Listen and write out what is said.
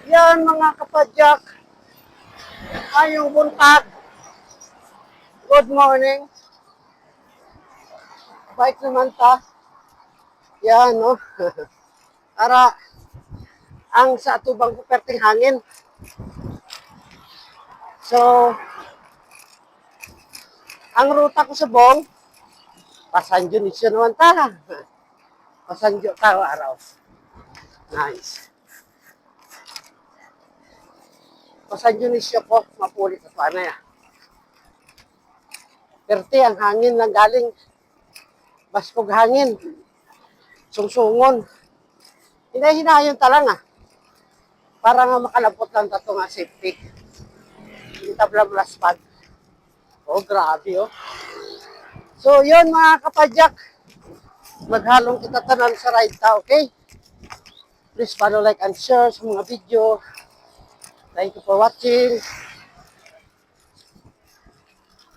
Yan mga kapadyak, ayong buntag. Good morning. Bike naman ta. Yan, no? Para ang sa atubang puperting hangin. So, ang ruta ko sa Bong, Pasanjo nisyo naman ta. Pasanjo tao araw. Nice. Pasanjo nisyo ko, mapulit at paano ya. Perte, ang hangin lang galing. Baskog hangin. Sungsungon. Hinahinayon talang para nga makalapot lang tato nga safety. Hindi tablang laspad. Oh, grabe oh. So, yun mga kapadyak. Maghalong kita tanan sa ride ta, okay? Please follow, like, and share sa mga video. Thank you for watching.